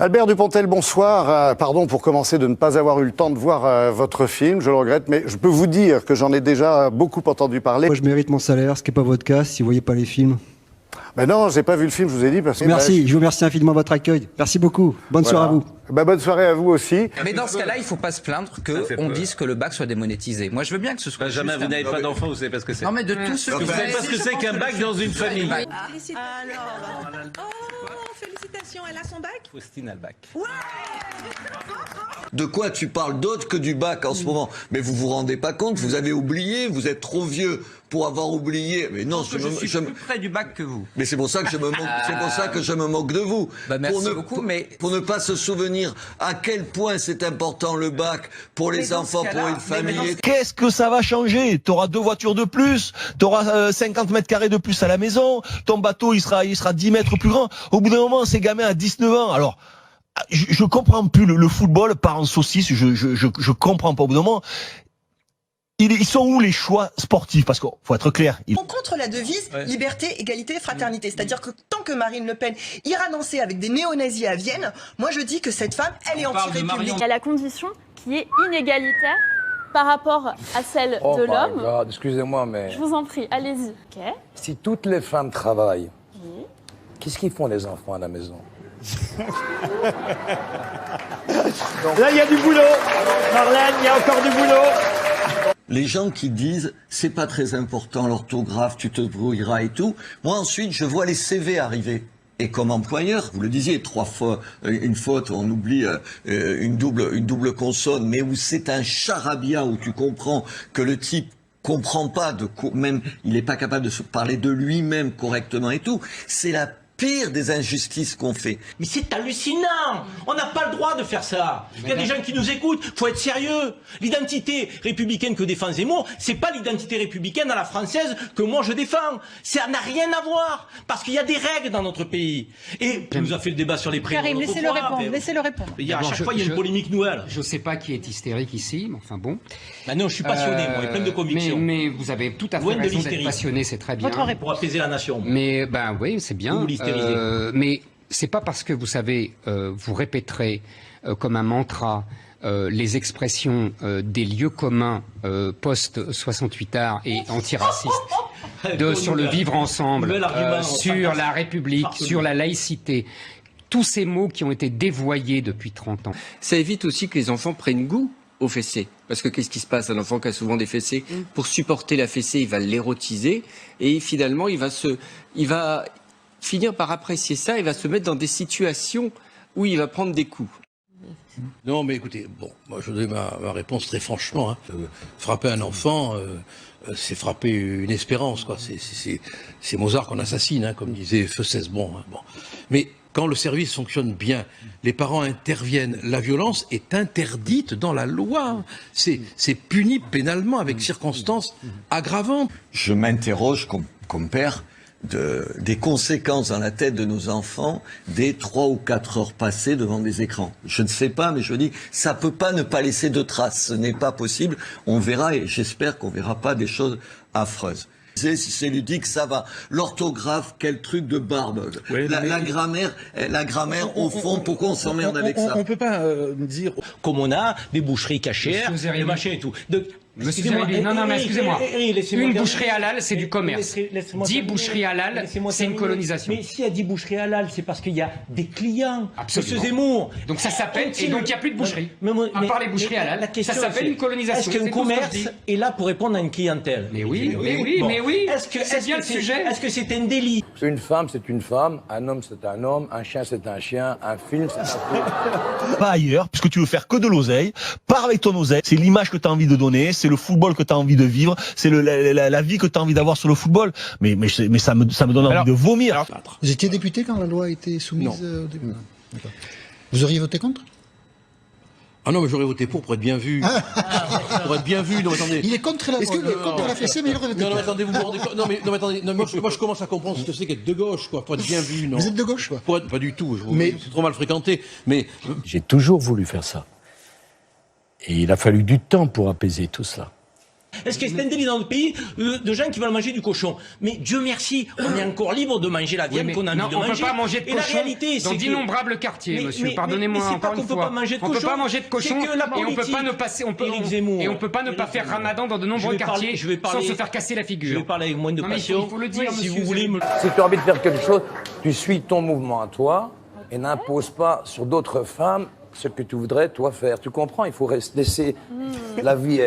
Albert Dupontel, bonsoir. Pardon pour commencer de ne pas avoir eu le temps de voir votre film, je le regrette, mais je peux vous dire que j'en ai déjà beaucoup entendu parler. Moi, je mérite mon salaire, ce qui n'est pas votre cas, si vous ne voyez pas les films. Ben non, j'ai pas vu le film, je vous ai dit. Parce que Merci, je vous remercie infiniment de votre accueil. Merci beaucoup. Bonne soirée à vous. Bonne soirée à vous aussi. Mais dans ce cas-là, il ne faut pas se plaindre qu'on dise que le bac soit démonétisé. Moi, je veux bien que ce soit. Benjamin, vous n'avez pas d'enfant, vous savez pas ce que c'est. Non, mais de tous ceux qui. Vous savez pas ce que c'est qu'un bac dans une famille. Félicitations, elle a son bac? Faustine a le bac. De quoi tu parles d'autre que du bac en ce moment? Mais vous vous rendez pas compte, vous avez oublié, vous êtes trop vieux pour avoir oublié. Mais non, je suis plus près du bac que vous. Mais c'est pour ça que je me moque, c'est pour ça que je me moque de vous. Merci beaucoup, mais pour ne pas se souvenir à quel point c'est important le bac pour les enfants, pour une famille. Qu'est-ce que ça va changer? T'auras 2 voitures de plus, t'auras 50 mètres carrés de plus à la maison, ton bateau il sera 10 mètres plus grand. Au bout d'un moment, ces gamins à 19 ans, alors je comprends plus le football part en saucisse, je comprends pas au bout d'un moment. Ils sont où les choix sportifs? Parce qu'il faut être clair. On contre la devise liberté, égalité, fraternité. C'est-à-dire que tant que Marine Le Pen ira danser avec des néo-nazis à Vienne, moi je dis que cette femme, elle est anti-république. Il y a la condition qui est inégalitaire par rapport à celle de l'homme. Excusez-moi, mais... Je vous en prie, allez-y. Ok. Si toutes les femmes travaillent, qu'est-ce qu'ils font les enfants à la maison? Là, il y a du boulot. Marlène, il y a encore du boulot. Les gens qui disent c'est pas très important l'orthographe, tu te brouilleras et tout. Moi ensuite je vois les CV arriver. Et comme employeur, vous le disiez, 3 fois une faute, on oublie une double consonne, mais où c'est un charabia où tu comprends que le type comprend pas même il est pas capable de se parler de lui-même correctement et tout. C'est la pire des injustices qu'on fait. Mais c'est hallucinant. On n'a pas le droit de faire ça. Il y a des gens qui nous écoutent. Faut être sérieux. L'identité républicaine que défend Zemmour, c'est pas l'identité républicaine à la française que moi je défends. Ça n'a rien à voir. Parce qu'il y a des règles dans notre pays. Et on nous a fait le débat sur les prénoms. Karim, laissez-le répondre. Laissez-le répondre. À chaque fois, il y a une polémique nouvelle. Je sais pas qui est hystérique ici, mais enfin bon. Bah non, je suis passionné, moi, et plein de convictions. Mais vous avez tout à fait raison d'être passionné, c'est très bien. Pour apaiser la nation. Mais ben oui, c'est bien. Mais c'est pas parce que vous savez, vous répéterez comme un mantra les expressions des lieux communs post-68 art et antiracistes, sur le vivre ensemble, sur la République, sur la laïcité. Tous ces mots qui ont été dévoyés depuis 30 ans. Ça évite aussi que les enfants prennent goût aux fessées. Parce que qu'est-ce qui se passe? Un enfant qui a souvent des fessées, pour supporter la fessée, il va l'érotiser et finalement il va finir par apprécier ça, il va se mettre dans des situations où il va prendre des coups. Non, mais écoutez, bon, moi je donne ma réponse très franchement. Frapper un enfant, c'est frapper une espérance, quoi. C'est Mozart qu'on assassine, comme disait Feu Cesbron. Bon. Mais quand le service fonctionne bien, les parents interviennent, la violence est interdite dans la loi. C'est puni pénalement avec circonstances aggravantes. Je m'interroge comme père des conséquences dans la tête de nos enfants des 3 ou 4 heures passées devant des écrans. Je ne sais pas, mais je dis, ça peut pas ne pas laisser de traces. Ce n'est pas possible. On verra, et j'espère qu'on verra pas des choses affreuses. Si c'est ludique, ça va. L'orthographe, quel truc de barbe. Oui, la grammaire, au fond, pourquoi on s'emmerde avec ça? On peut pas dire, comme on a des boucheries cachères, des machins et tout. Monsieur Zeribi, non, mais excusez-moi. Une boucherie halal, c'est du commerce. 10 boucheries halal, c'est une colonisation. Mais s'il y a 10 boucheries halal, c'est parce qu'il y a des clients. Absolument. Monsieur Zemmour. Donc ça s'appelle, et donc il n'y a plus de boucherie. À part les boucheries halal, ça s'appelle une colonisation. Est-ce qu'un commerce est là pour répondre à une clientèle? Mais oui. C'est bien le sujet. Est-ce que c'est un délit? Une femme, c'est une femme. Un homme, c'est un homme. Un chien, c'est un chien. Un film, c'est un film. Pas ailleurs, puisque tu veux faire que de l'oseille. Pars avec ton oseille. C'est l'image que tu as envie de donner, c'est le football que tu as envie de vivre, c'est la vie que tu as envie d'avoir sur le football. Mais ça me donne envie de vomir. Vous étiez député quand la loi a été soumise au début? D'accord. Vous auriez voté contre? Ah non, mais j'aurais voté pour être bien vu. Pour être bien vu. Non, attendez. Il est contre la, contre la fessée, mais il aurait voté non, attendez, vous vous rendez compte. Non, mais attendez. Non, moi, je commence à comprendre ce que c'est qu'être de gauche, quoi. Pour être bien vu, non. Vous êtes de gauche, quoi? Pour être, pas du tout. Mais c'est trop mal fréquenté. Mais j'ai toujours voulu faire ça. Et il a fallu du temps pour apaiser tout ça. Est-ce que c'est un délit dans notre pays de gens qui veulent manger du cochon? Mais Dieu merci, on est encore libre de manger la viande qu'on a envie de manger. On ne peut pas manger de cochon et la réalité, dans d'innombrables quartiers, monsieur. Pardonnez-moi encore une fois. On ne peut pas manger de cochon et on peut pas ne passer, on peut pas ne pas faire Ramadan dans de nombreux quartiers sans se faire casser la figure. Je vais parler avec moins de passion. Il faut le dire, si monsieur. vous voulez me... Si tu as envie de faire quelque chose, tu suis ton mouvement à toi et n'impose pas sur d'autres femmes ce que tu voudrais, toi, faire. Tu comprends? Il faut laisser la vie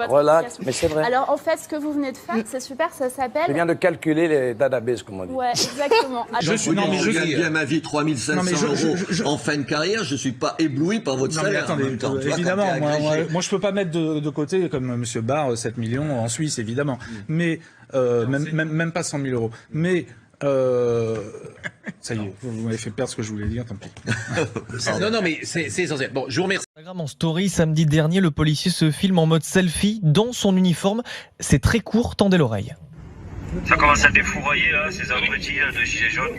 relax. Mais c'est vrai. Alors, en fait, ce que vous venez de faire, c'est super, ça s'appelle... Je viens de calculer les database, comme on dit. Ouais, exactement. Je gagne bien ma vie, 3 500 € en fin de carrière, je ne suis pas ébloui par votre salaire. Attendez, en même temps. Évidemment, moi je peux pas mettre de côté, comme M. Barre, 7 millions en Suisse, évidemment. Mais, même pas 100 000 €. Mais... ça y est, vous m'avez fait perdre ce que je voulais dire, tant pis. Non, mais c'est essentiel. Bon, je vous remercie. En story, samedi dernier, le policier se filme en mode selfie dans son uniforme. C'est très court, tendez l'oreille. Ça commence à défourailler, là, ces abrutis de gilets jaunes.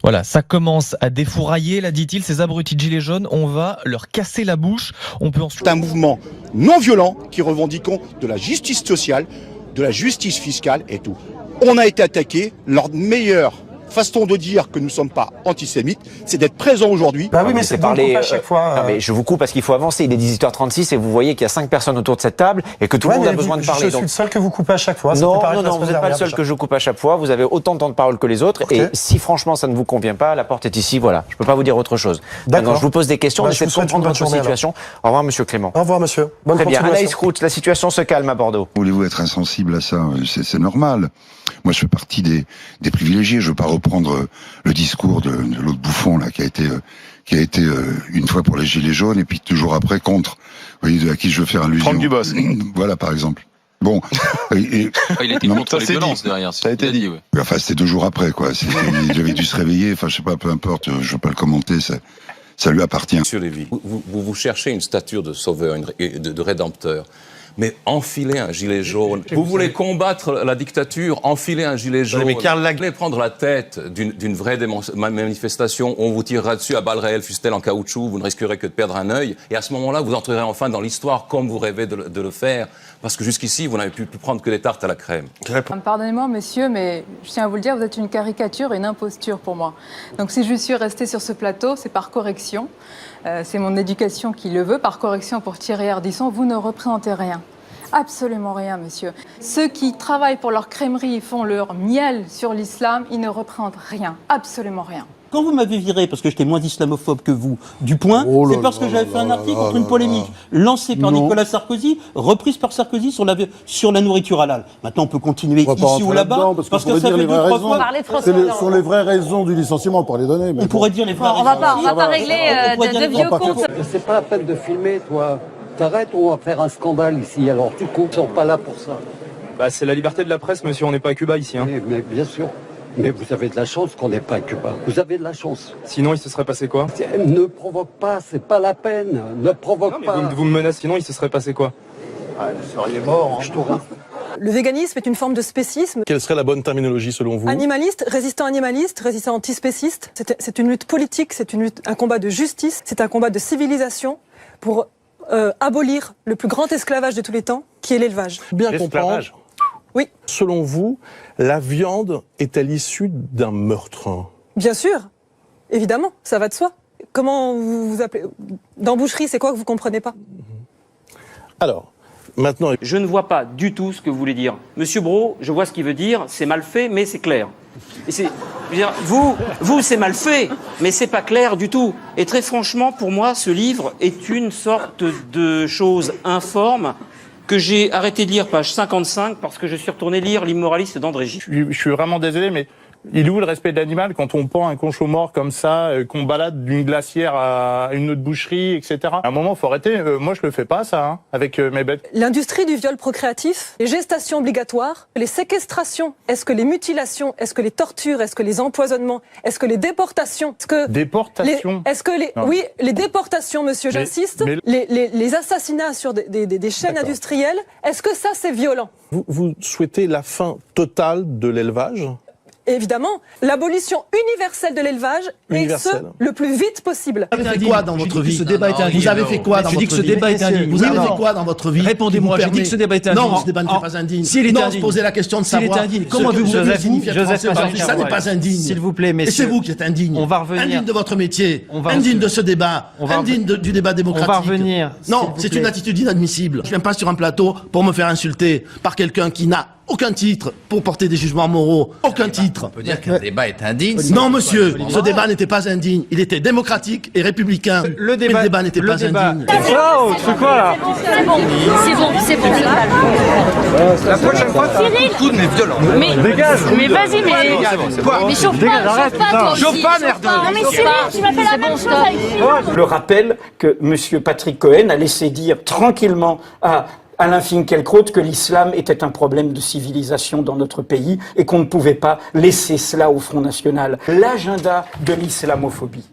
Voilà, ça commence à défourailler, là dit-il, ces abrutis de gilets jaunes, on va leur casser la bouche. On peut ensuite... C'est un mouvement non violent qui revendiquons de la justice sociale, de la justice fiscale et tout. On a été attaqué, leur meilleure façon de dire que nous ne sommes pas antisémites, c'est d'être présent aujourd'hui. Bah oui, mais c'est parler à chaque fois. Non, mais je vous coupe parce qu'il faut avancer. Il est 18h36 et vous voyez qu'il y a 5 personnes autour de cette table et que tout le monde a besoin de parler. Je suis le seul que vous coupez à chaque fois. Non, vous n'êtes pas le seul que je coupe à chaque fois. Vous avez autant de temps de parole que les autres. Et si franchement ça ne vous convient pas, la porte est ici. Voilà, je peux pas vous dire autre chose. D'accord. Je vous pose des questions. Essayez de comprendre votre situation. Au revoir, Monsieur Clément. Au revoir, monsieur. Bonne Très bien. continuation. Anaïs Roux, la situation se calme à Bordeaux. Voulez-vous être insensible à ça? C'est normal. Moi, je fais partie des privilégiés. Je veux pas reprendre le discours de l'autre bouffon là qui a été une fois pour les gilets jaunes et puis toujours après contre. Vous voyez à qui je veux faire allusion? Franck Dubos. Voilà, par exemple. Bon. Il était contre les violences derrière. Ça a été dit. Ouais. Enfin, c'était 2 jours après, quoi. Il avait dû se réveiller. Enfin, je sais pas, peu importe. Je veux pas le commenter. Ça lui appartient. Monsieur Lévy, vous cherchez une stature de sauveur, de rédempteur. Mais enfilez un gilet jaune. Vous voulez combattre la dictature, enfilez un gilet jaune. Mais Karl Vous voulez prendre la tête d'une vraie manifestation, on vous tirera dessus à balles réelles, fût-elle en caoutchouc, vous ne risquerez que de perdre un œil. Et à ce moment-là, vous entrerez enfin dans l'histoire comme vous rêvez de le faire. Parce que jusqu'ici, vous n'avez pu prendre que des tartes à la crème. Pardonnez-moi, monsieur, mais je tiens à vous le dire, vous êtes une caricature et une imposture pour moi. Donc si je suis restée sur ce plateau, c'est par correction. C'est mon éducation qui le veut. Par correction, pour Thierry Ardisson, vous ne représentez rien. Absolument rien, monsieur. Ceux qui travaillent pour leur crèmerie et font leur miel sur l'islam, ils ne représentent rien. Absolument rien. Quand vous m'avez viré parce que j'étais moins islamophobe que vous, du point, c'est parce que j'avais fait un article contre une polémique lancée par Nicolas Sarkozy, reprise par Sarkozy sur la nourriture halal. Maintenant, on peut continuer ici ou là-bas, parce que ça fait 2-3 fois. Ce sont les vraies raisons du licenciement, pour les donner. On pourrait dire les vraies raisons. On va pas régler de vieux comptes. C'est pas la peine de filmer, toi. T'arrêtes ou on va faire un scandale ici, alors tu coupes, ils sont pas là pour ça. Bah, c'est la liberté de la presse, monsieur, on n'est pas à Cuba ici. Hein. Mais bien sûr. Mais vous avez de la chance qu'on n'est pas à Cuba. Vous avez de la chance. Sinon, il se serait passé quoi? Ne provoque pas, c'est pas la peine. Ne provoque pas. Vous me menacez, sinon il se serait passé quoi? Il est mort, hein. Je t'aurais. Le véganisme est une forme de spécisme. Quelle serait la bonne terminologie selon vous? Animaliste, résistant antispéciste. C'est une lutte politique, c'est un combat de justice, c'est un combat de civilisation pour abolir le plus grand esclavage de tous les temps, qui est l'élevage. Bien comprendre. Oui. Selon vous, la viande est-elle issue d'un meurtre? Bien sûr, évidemment, ça va de soi. Comment vous appelez? Dans boucherie, c'est quoi que vous comprenez pas? Alors, maintenant... Je ne vois pas du tout ce que vous voulez dire. Monsieur Brault, je vois ce qu'il veut dire, c'est mal fait, mais c'est clair. Et je veux dire, vous, c'est mal fait, mais c'est pas clair du tout. Et très franchement, pour moi, ce livre est une sorte de chose informe que j'ai arrêté de lire, page 55, parce que je suis retourné lire L'immoraliste d'André Gide. Je suis vraiment désolé, mais il est où le respect de l'animal quand on pend un conche mort comme ça, qu'on balade d'une glacière à une autre boucherie, etc. À un moment, il faut arrêter. Moi, je le fais pas, ça, hein, avec mes bêtes. L'industrie du viol procréatif, les gestations obligatoires, les séquestrations, est-ce que les mutilations, est-ce que les tortures, est-ce que les empoisonnements, est-ce que les déportations, Déportations Oui, les déportations, monsieur, j'insiste, les assassinats sur des chaînes industrielles, est-ce que ça, c'est violent? Vous souhaitez la fin totale de l'élevage? évidemment, l'abolition universelle de l'élevage et ce, le plus vite possible. Vous avez fait quoi dans votre vie? Ce débat est indigne. Vous avez fait quoi dans votre vie? Je dis que ce débat est indigne. Vous avez fait quoi dans votre vie? Répondez-moi, j'ai dit que ce débat est indigne. Non, ce débat n'est pas indigne. S'il est non, indigne. se poser la question de savoir. S'il est indigne. Comment vous signifier français aujourd'hui? Ça n'est pas indigne. S'il vous plaît, messieurs. Et c'est vous qui êtes indigne. On va revenir. Indigne de votre métier. Indigne de ce débat. Indigne du débat démocratique. On va revenir. Non, c'est une attitude inadmissible. Je viens pas sur un plateau pour me faire insulter par quelqu'un qui n'a aucun titre pour porter des jugements moraux. Aucun titre. On peut dire qu'un débat est indigne. Non, monsieur, ce débat n'était pas indigne. Il était démocratique et républicain. Le débat n'était pas indigne. C'est quoi là? C'est bon. La prochaine fois, Cyril, mais violent. Mais vas-y, mais chauffe pas, Chauffe pas, merde. Non mais Cyril, tu m'as fait la même chose avec Cyril. Le rappel que M. Patrick Cohen a laissé dire tranquillement à Alain Finkielkraut que l'islam était un problème de civilisation dans notre pays et qu'on ne pouvait pas laisser cela au Front National. L'agenda de l'islamophobie.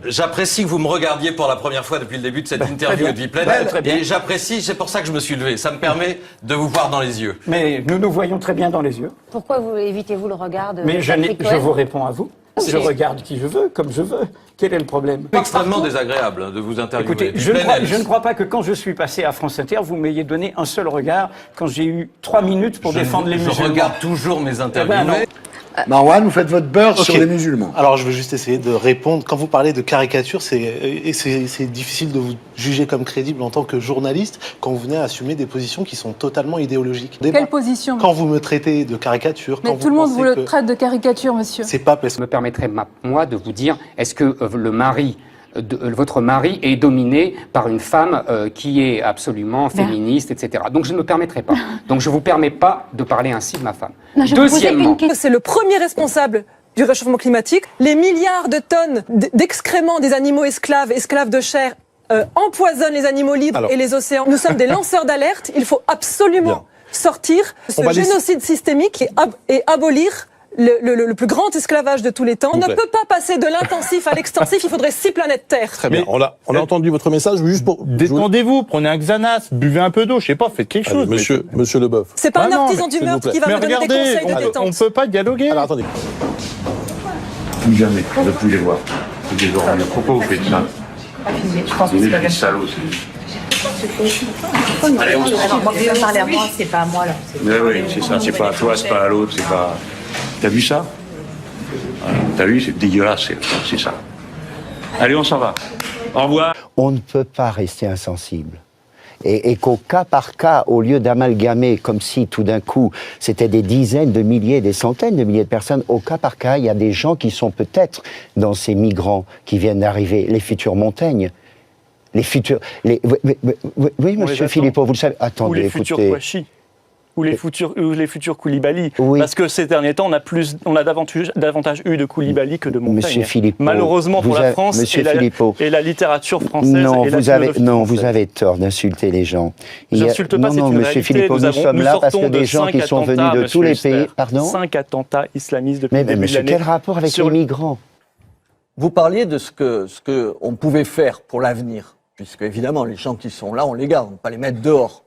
J'apprécie que vous me regardiez pour la première fois depuis le début de cette interview de Vie pleine. Et j'apprécie, c'est pour ça que je me suis levé. Ça me permet de vous voir dans les yeux. Mais nous nous voyons très bien dans les yeux. Pourquoi évitez-vous le regard de Mais Patrick Cohen? je vous réponds à vous. Je regarde qui je veux, comme je veux. Quel est le problème? C'est extrêmement désagréable de vous interviewer. Écoutez, je ne crois pas que quand je suis passé à France Inter, vous m'ayez donné un seul regard quand j'ai eu 3 minutes pour défendre les musulmans. Je regarde toujours mes interviewés. Marwan, vous faites votre beurre sur les musulmans. Alors je veux juste essayer de répondre. Quand vous parlez de caricature, c'est difficile de vous juger comme crédible en tant que journaliste quand vous venez à assumer des positions qui sont totalement idéologiques. Quelle position? Quand vous me traitez de caricature, Mais quand tout le monde vous le traite de caricature, monsieur. C'est pas parce que... me permettrait, moi, de vous dire, est-ce que votre mari est dominé par une femme qui est absolument féministe, etc. Donc je ne me permettrai pas. Donc je ne vous permets pas de parler ainsi de ma femme. Non, Deuxièmement, c'est le premier responsable du réchauffement climatique. Les milliards de tonnes d'excréments des animaux esclaves de chair, empoisonnent les animaux libres et les océans. Nous sommes des lanceurs d'alerte. Il faut absolument sortir ce génocide systémique et abolir le plus grand esclavage de tous les temps. On ne peut pas passer de l'intensif à l'extensif, il faudrait 6 planètes Terre. Très bien, on a entendu votre message, juste pour... Détendez-vous, prenez un Xanax, buvez un peu d'eau, je sais pas, faites quelque chose. Monsieur Leboeuf. C'est pas un artisan du meurtre qui va me donner des conseils de détente. On peut pas dialoguer. Alors attendez. Plus jamais, ne plus les voir. Pourquoi vous faites ça? Je pense que c'est pas salaud. Allez, on va parler à moi, c'est pas à moi là. Mais oui, c'est ça, c'est pas à toi, c'est pas à l'autre, c'est pas... T'as vu ça? T'as vu, c'est dégueulasse, c'est ça. Allez, on s'en va. Au revoir. On ne peut pas rester insensible. Et qu'au cas par cas, au lieu d'amalgamer comme si tout d'un coup c'était des dizaines de milliers, des centaines de milliers de personnes, au cas par cas, il y a des gens qui sont peut-être dans ces migrants qui viennent d'arriver, les futurs Montaigne. Les futurs... Oui, monsieur Philippot, vous le savez. Attendez, ou les futurs Kouachi, ou les futurs Koulibaly. Oui. Parce que ces derniers temps, on a davantage eu de Koulibaly que de Montaigne. Monsieur Philippot, malheureusement pour la France et la littérature française. Vous avez tort d'insulter les gens. J'insulte pas, c'est une monsieur réalité. Philippot, nous sommes là parce que des gens qui sont venus de tous les pays... Pardon ? 5 attentats islamistes depuis le début de l'année. Quel rapport avec les migrants ? Vous parliez de ce que on pouvait faire pour l'avenir. Puisque, évidemment, les gens qui sont là, on les garde, on ne peut pas les mettre dehors.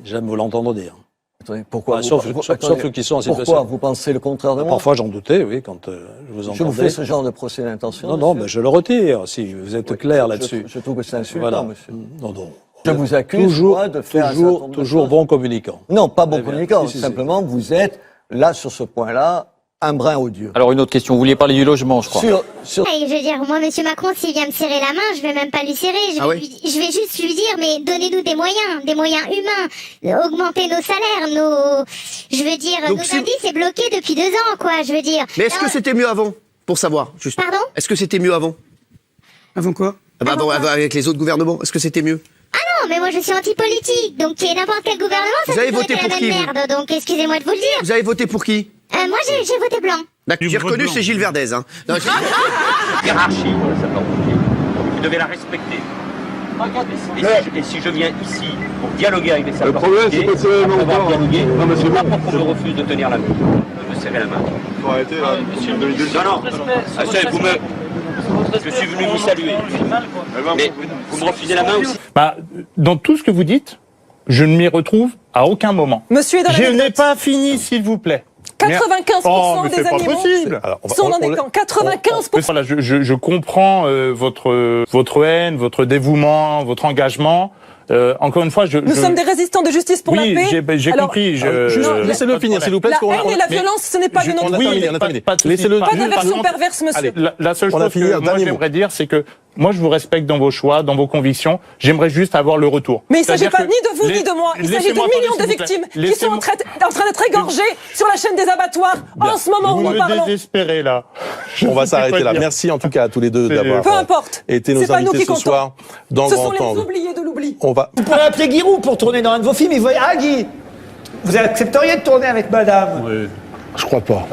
J'aime vous l'entendre dire. Attendez, pourquoi sauf ceux qui sont en situation. Pourquoi vous pensez le contraire de moi? Parfois, j'en doutais, oui, quand je vous entendais. Je vous fais ce genre de procès d'intention. Non, mais je le retire, si vous êtes clair là-dessus. Je trouve que c'est insultant, monsieur. Non. Je vous accuse, moi, de faire toujours bon communicant. Non, pas bon communicant. Simplement, vous êtes, là, sur ce point-là, un brin odieux. Alors une autre question, vous vouliez parler du logement, je crois. Je veux dire, moi, monsieur Macron, s'il vient me serrer la main, je vais même pas lui serrer. Je vais juste lui dire, mais donnez-nous des moyens humains, augmenter nos salaires, je veux dire, donc, nos indices est bloqué depuis 2 ans, quoi, je veux dire. Mais est-ce que c'était mieux avant, pour savoir, juste. Pardon? Est-ce que c'était mieux avant? Avant quoi? Avant, avec les autres gouvernements, est-ce que c'était mieux? Ah non, mais moi je suis anti-politique, donc n'importe quel gouvernement, ça peut être la même merde, donc excusez-moi de vous le dire. Vous avez voté pour qui? Moi j'ai voté blanc. D'accord, j'ai reconnu, c'est Gilles Verdez. Hein. Hiérarchie pour les sapeurs-pompiers. Vous devez la respecter. Et si je viens ici pour dialoguer avec les sapeurs-pompiers, après avoir dialogué, c'est pas pour qu'on me refuse de tenir la main. De me serrer la main. Faut arrêter là. Je suis venu vous saluer. Mais vous me refusez la main aussi. Dans tout ce que vous dites, je ne m'y retrouve à aucun moment. Monsieur est dans la Je n'ai pas fini, s'il vous plaît. 95% des animaux sont dans des camps. 95%. Voilà, je comprends votre haine, votre dévouement, votre engagement. Encore une fois, nous sommes des résistants de justice pour la paix. J'ai compris. Laissez-le finir, s'il vous plaît. La haine et la violence, ce n'est pas de notre côté. Laissez-le. Pas d'aversion perverse, monsieur. La seule chose que moi j'aimerais dire, c'est que moi, je vous respecte dans vos choix, dans vos convictions. J'aimerais juste avoir le retour. Mais il ne s'agit pas ni de vous ni de moi. Il s'agit de millions de victimes qui sont en train d'être égorgées sur la chaîne des abattoirs en ce moment où nous parlons. Vous me désespérez, là. On va s'arrêter là. Merci en tout cas à tous les deux d'avoir été nos invités ce soir dans Grand Angle. Ce sont les oubliés de l'oubli. Vous pourrez appeler Giroud pour tourner dans un de vos films. Il va dire, ah Guy, vous accepteriez de tourner avec madame? Oui. Je crois pas.